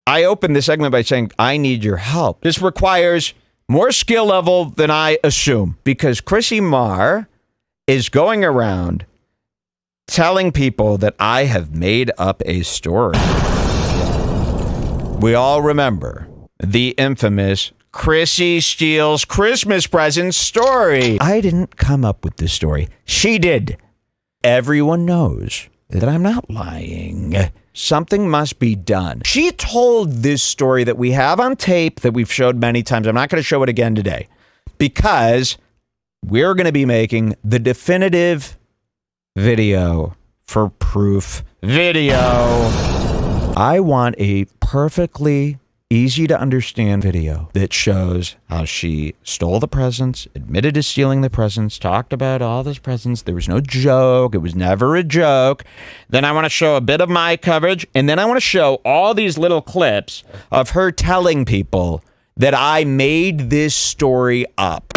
I opened this segment by saying, I need your help. This requires more skill level than I assume, because Chrissie Mayr is going around telling people that I have made up a story. We all remember the infamous Chrissie steals Christmas presents story. I didn't come up with this story. She did. Everyone knows that I'm not lying. Something must be done. She told this story that we have on tape that we've showed many times. I'm not going to show it again today because we're going to be making the definitive video for proof video. I want a perfectly easy to understand video that shows how she stole the presents, admitted to stealing the presents, talked about all those presents. There was no joke. It was never a joke. Then I want to show a bit of my coverage. And then I want to show all these little clips of her telling people that I made this story up.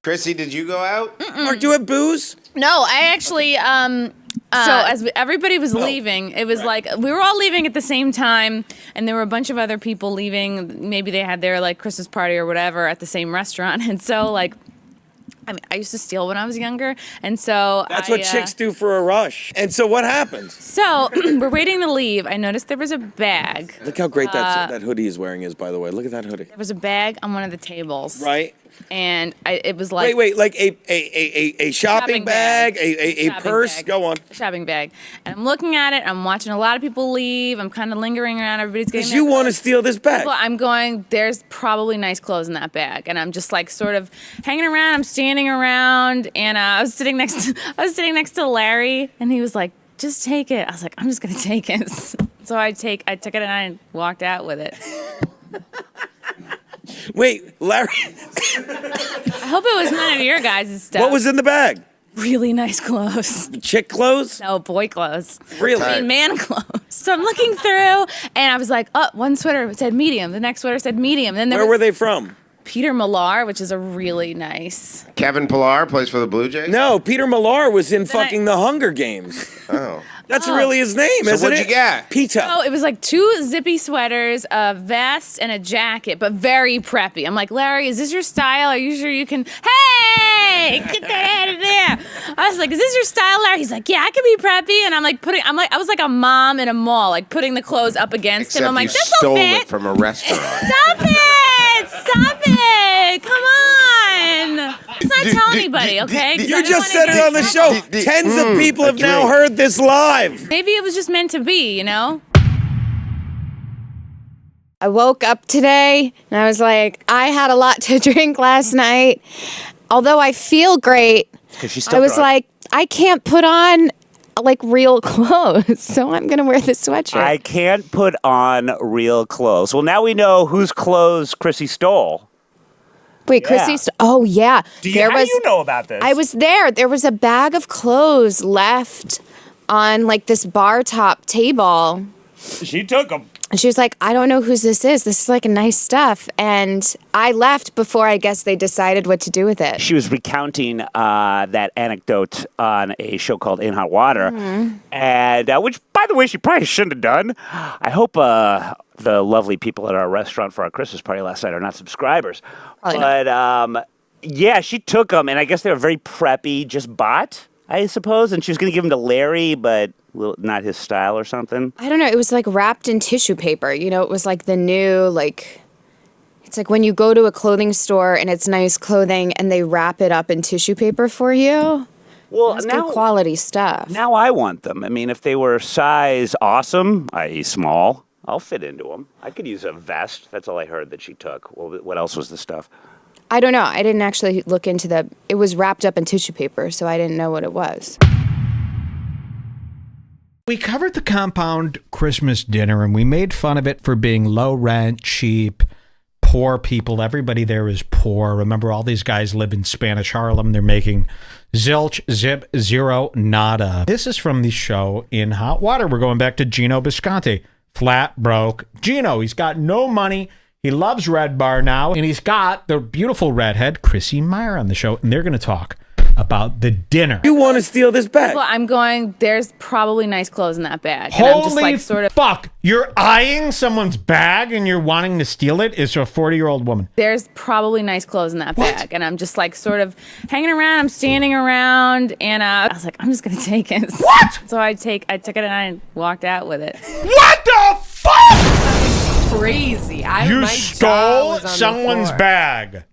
Chrissie, did you go out? Mark, do you have booze? No, I actually, so as everybody was leaving, it was like, we were all leaving at the same time, and there were a bunch of other people leaving. Maybe they had their, like, Christmas party or whatever at the same restaurant. And so, like, I mean, I used to steal when I was younger, and so That's what chicks do for a rush. And so what happened? So, we're waiting to leave. I noticed there was a bag. Look how great that hoodie he's wearing is, by the way. Look at that hoodie. There was a bag on one of the tables. Right. And it was like... Wait, like a shopping bag, a purse? Bag. Go on. A shopping bag. And I'm looking at it. I'm watching a lot of people leave. I'm kind of lingering around. Everybody's getting Because you want to steal this bag. Well, I'm going, there's probably nice clothes in that bag. And I'm just like sort of hanging around. I'm standing around. And I was sitting next to Larry. And he was like, just take it. I was like, I'm just going to take it. So I took it and I walked out with it. Wait, Larry. I hope it was none of your guys' stuff. What was in the bag? Really nice clothes. Chick clothes? No, boy clothes. Really? I mean, man clothes. So I'm looking through, and I was like, oh, one sweater said medium. The next sweater said medium. Then Where were they from? Peter Millar, which is a really nice... Kevin Pillar plays for the Blue Jays? No, Peter Millar was in the Hunger Games. Oh. That's really his name, isn't it? So what'd you get? Peter. Oh, it was like 2 zippy sweaters, a vest, and a jacket, but very preppy. I'm like, Larry, is this your style? Are you sure you can... Hey! Get that out of there! I was like, is this your style, Larry? He's like, yeah, I can be preppy. And I was like a mom in a mall, like putting the clothes up against him. I'm like, this will fit. Stole it from a restaurant. Stop it! Stop it! Come on! Let's not tell anybody, okay? You just said it on the show. Tens of people have now heard this live. Maybe it was just meant to be, you know? I woke up today and I was like, I had a lot to drink last night. Although I feel great, I was like, I can't put on like real clothes, so I'm gonna wear the sweatshirt. I can't put on real clothes. Well, now we know whose clothes Chrissie stole. Wait, Chrissie oh yeah. How do you know about this? I was there. There was a bag of clothes left on like this bar top table. She took them. And she was like, I don't know whose this is. This is like nice stuff. And I left before I guess they decided what to do with it. She was recounting that anecdote on a show called In Hot Water, and which, by the way, she probably shouldn't have done. I hope the lovely people at our restaurant for our Christmas party last night are not subscribers. But yeah, she took them, and I guess they were very preppy, just bought, I suppose, and she was going to give them to Larry, but not his style or something. I don't know. It was like wrapped in tissue paper. You know, it was like the new, like, it's like when you go to a clothing store and it's nice clothing and they wrap it up in tissue paper for you. Well, it's now good quality stuff. Now I want them. I mean, if they were size awesome, i.e. small, I'll fit into them. I could use a vest. That's all I heard that she took. Well, what else was the stuff? I don't know. I didn't actually look into it was wrapped up in tissue paper, so I didn't know what it was. We covered the compound Christmas dinner, and we made fun of it for being low rent, cheap, poor people. Everybody there is poor. Remember, all these guys live in Spanish Harlem. They're making zilch, zip, zero, nada. This is from the show In Hot Water. We're going back to Geno Bisconte. Flat broke. Geno, he's got no money. He loves Redbar now, and he's got the beautiful redhead Chrissie Mayr on the show, and they're going to talk about the dinner. You want to steal this bag? Well, I'm going, there's probably nice clothes in that bag. And I'm just Holy like sort of, fuck. You're eyeing someone's bag and you're wanting to steal it? Is a 40-year-old woman. there's probably nice clothes in that bag. And I'm just like sort of hanging around, I'm standing around, and I was like, I'm just going to take it. What? So I took it and I walked out with it. What the fuck? Crazy. You my jaw stole was on the someone's floor. bag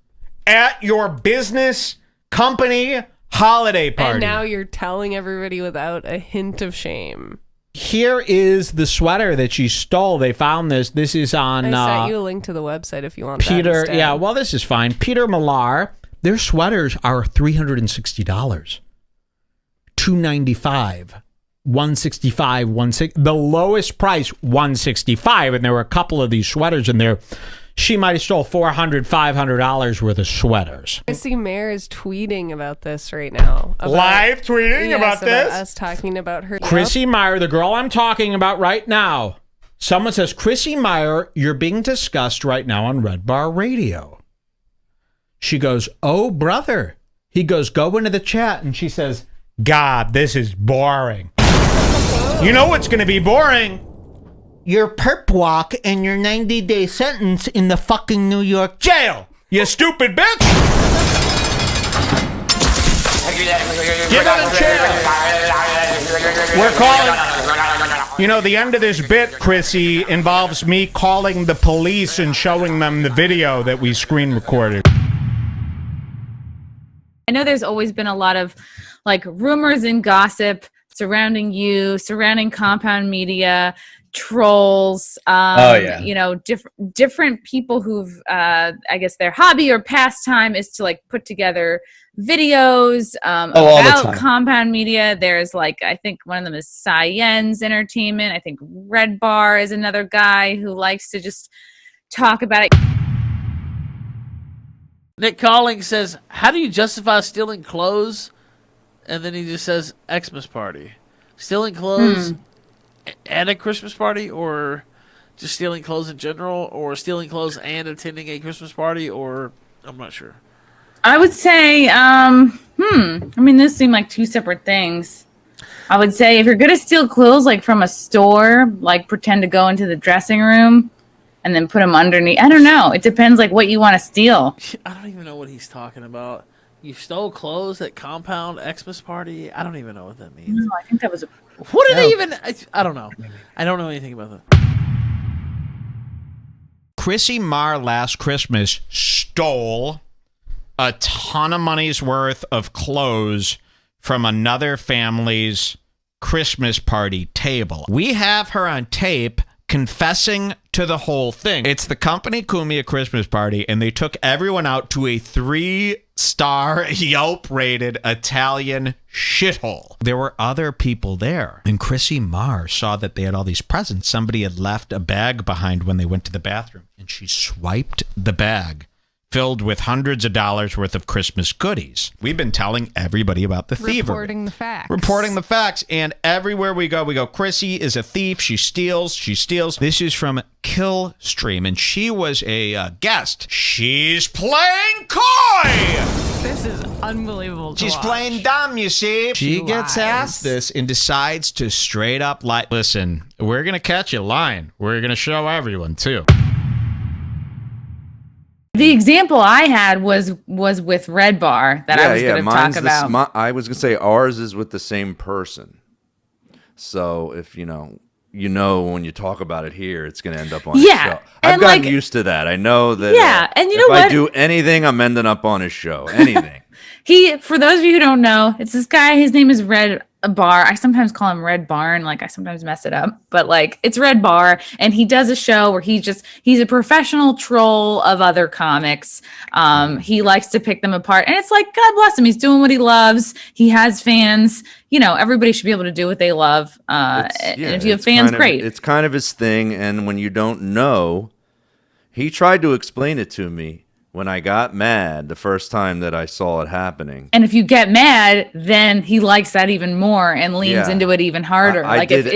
at your business company holiday party. And now you're telling everybody without a hint of shame. Here is the sweater that she stole. They found this. This is on I sent you a link to the website if you want that Peter. instead. Yeah, well, this is fine. Peter Millar. Their sweaters are $360. $295. $165. $160. The lowest price, $165. And there were a couple of these sweaters in there. She might have stole $400, $500 worth of sweaters. Chrissie Mayr is tweeting about this right now. Live tweeting about this? Us talking about her. Chrissie Mayr, the girl I'm talking about right now. Someone says, Chrissie Mayr, you're being discussed right now on Redbar Radio. She goes, oh, brother. He goes, go into the chat. And she says, God, this is boring. You know what's going to be boring? Your perp walk and your 90-day sentence in the fucking New York jail. You stupid bitch. Give it a chance. We're calling. You know, the end of this bit, Chrissy, involves me calling the police and showing them the video that we screen recorded. I know there's always been a lot of like rumors and gossip surrounding you, surrounding Compound Media, trolls, you know, different people who've, I guess their hobby or pastime is to like put together videos about Compound Media. There's like, I think one of them is Science Entertainment. I think Redbar is another guy who likes to just talk about it. Nick Calling says, how do you justify stealing clothes? And then he just says, Xmas party. Stealing clothes at a Christmas party, or just stealing clothes in general, or stealing clothes and attending a Christmas party, or I'm not sure. I would say, I mean, those seem like two separate things. I would say if you're going to steal clothes like from a store, like pretend to go into the dressing room and then put them underneath. I don't know. It depends like what you want to steal. I don't even know what he's talking about. You stole clothes at Compound Xmas party? I don't even know what that means. No, I think that was a... What did they even... I don't know. I don't know anything about that. Chrissie Mayr last Christmas stole a ton of money's worth of clothes from another family's Christmas party table. We have her on tape confessing to the whole thing. It's the company Cumia Christmas party, and they took everyone out to a 3-star Yelp-rated Italian shithole. There were other people there, and Chrissie Mayr saw that they had all these presents. Somebody had left a bag behind when they went to the bathroom, and she swiped the bag filled with hundreds of dollars worth of Christmas goodies. We've been telling everybody about the thievery. Reporting the facts. Reporting the facts. And everywhere we go, Chrissy is a thief. She steals. This is from Killstream, and she was a guest. She's playing coy. This is unbelievable to She's watch. playing dumb, you see. She gets lies. asked this and decides to straight up lie. Listen, we're going to catch you lying. We're going to show everyone, too. The example I had was with Redbar that I was going to talk about. I was going to say ours is with the same person. So if you know when you talk about it here, it's going to end up on his show. I've gotten used to that. I know that. Yeah, and you know if what? I do anything, I'm ending up on his show. Anything. For those of you who don't know, it's this guy. His name is Redbar. I sometimes call him Red Barn. Like I sometimes mess it up, but like it's Redbar, and he does a show where he's a professional troll of other comics. He likes to pick them apart, and it's like God bless him. He's doing what he loves. He has fans. You know, everybody should be able to do what they love. And if you have fans, great. It's kind of his thing, and when you don't know, he tried to explain it to me when I got mad the first time that I saw it happening. And if you get mad, then he likes that even more and leans into it even harder. I did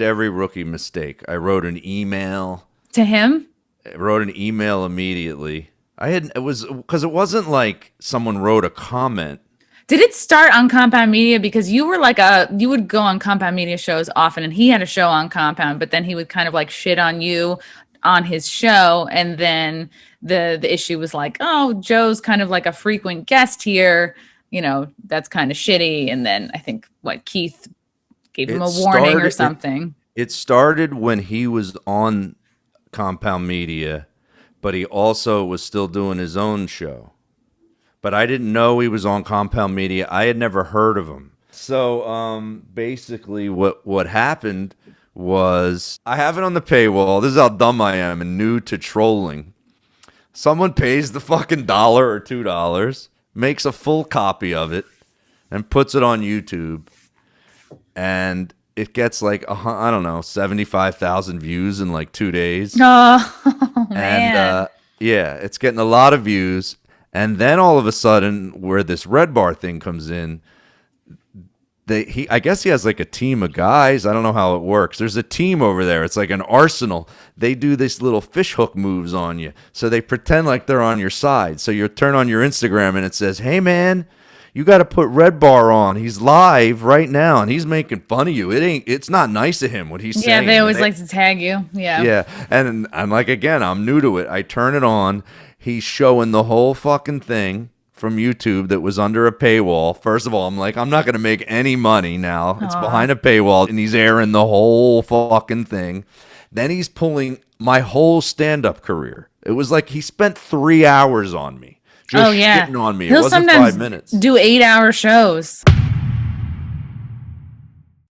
every rookie mistake. I wrote an email to him. I wrote an email immediately. It was because it wasn't like someone wrote a comment. Did it start on Compound Media? Because you were like you would go on Compound Media shows often, and he had a show on Compound, but then he would kind of like shit on you on his show, and then the issue was like, oh, Joe's kind of like a frequent guest here, you know, that's kind of shitty. And then I think Keith gave him a warning or something. It started when he was on Compound Media, but he also was still doing his own show. But I didn't know he was on Compound Media. I had never heard of him. So basically what happened was, I have it on the paywall. This is how dumb I am and new to trolling. Someone pays the fucking $1 or $2, makes a full copy of it, and puts it on YouTube. And it gets like, I don't know, 75,000 views in like 2 days. Oh, man. And yeah, it's getting a lot of views. And then all of a sudden, where this Redbar thing comes in, I guess he has like a team of guys. I don't know how it works. There's a team over there. It's like an arsenal. They do this little fishhook moves on you. So they pretend like they're on your side. So you turn on your Instagram and it says, hey, man, you got to put Redbar on. He's live right now and he's making fun of you. It's not nice of him what he's saying. Yeah, they always like to tag you. Yeah. Yeah. And I'm like, again, I'm new to it. I turn it on. He's showing the whole fucking thing from YouTube that was under a paywall. First of all, I'm like, I'm not going to make any money now. It's behind a paywall, and he's airing the whole fucking thing. Then he's pulling my whole stand-up career. It was like he spent 3 hours on me. Just shitting on me. It wasn't 5 minutes. Do 8-hour shows.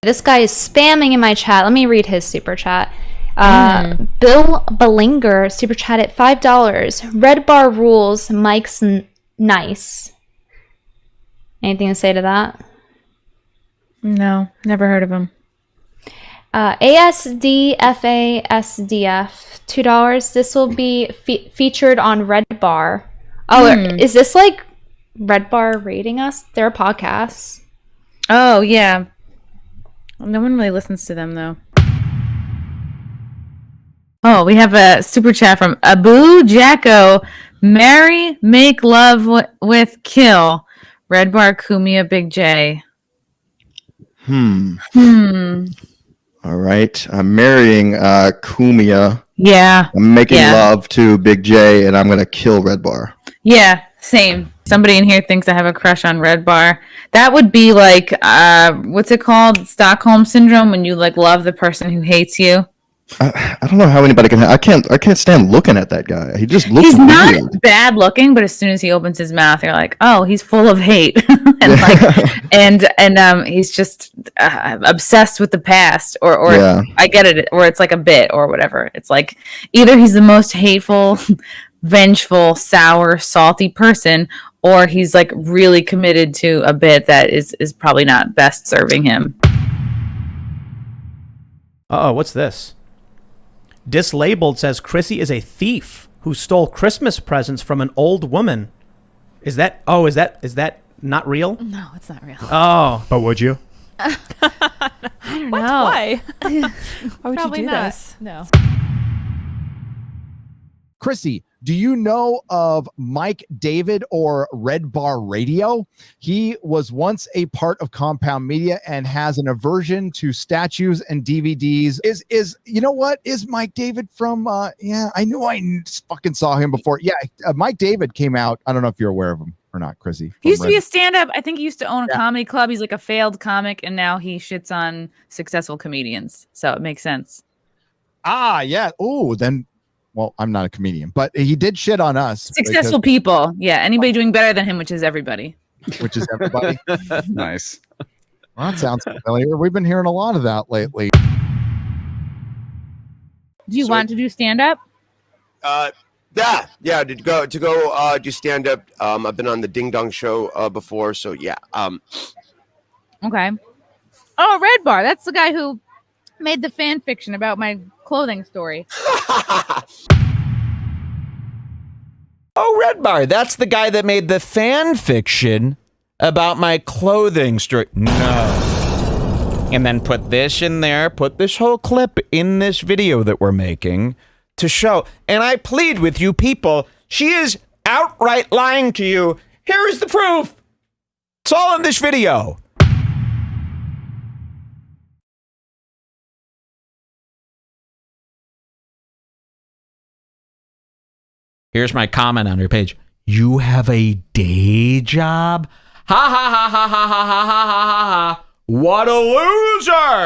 This guy is spamming in my chat. Let me read his super chat. Bill Bellinger super chat at $5. Redbar rules. Mike's nice. Anything to say to that? No, never heard of him. ASDFASDF $2. This will be featured on Redbar. Oh, is this like Redbar rating us? They're a podcast. Oh yeah. No one really listens to them though. Oh, we have a super chat from Abu Jacko. Marry, make love with, kill. Redbar, Cumia, Big J. All right. I'm marrying Cumia. Yeah. I'm making love to Big J, and I'm going to kill Redbar. Yeah, same. Somebody in here thinks I have a crush on Redbar. That would be like, what's it called? Stockholm Syndrome, when you like love the person who hates you. I don't know how anybody can. I can't stand looking at that guy. He just looks. He's weird. not bad looking, but as soon as he opens his mouth, you're like, oh, he's full of hate, and like, he's just obsessed with the past, or I get it, or it's like a bit or whatever. It's like either he's the most hateful, vengeful, sour, salty person, or he's like really committed to a bit that is probably not best serving him. What's this? Dislabeled says Chrissie is a thief who stole Christmas presents from an old woman. Is that not real? No, it's not real. Oh. But would you? I don't know. Why? Why would Probably you do not. this? No. Chrissie, do you know of Mike David or Redbar Radio? He was once a part of Compound Media and has an aversion to statues and DVDs. Is you know what? Is Mike David from I knew I fucking saw him before. Yeah, Mike David came out. I don't know if you're aware of him or not, Chrissie. He used to be a stand-up. I think he used to own a comedy club. He's like a failed comic, and now he shits on successful comedians. So it makes sense. Ah, yeah. Oh, then. Well, I'm not a comedian, but he did shit on us. Successful people. Yeah. Anybody doing better than him, which is everybody. Which is everybody. Nice. Well, that sounds familiar. We've been hearing a lot of that lately. Do you want to do stand-up? Yeah. To go do stand-up. I've been on the Ding Dong show before, so yeah. Okay. Oh, Redbar. That's the guy who made the fan fiction about my clothing story. Oh, Redbar, that's the guy that made the fan fiction about my clothing story. No. And then put this in there, put this whole clip in this video that we're making to show. And I plead with you people, she is outright lying to you. Here is the proof. It's all in this video. Here's my comment on her page. You have a day job? Ha ha ha ha ha ha ha ha ha ha. What a loser!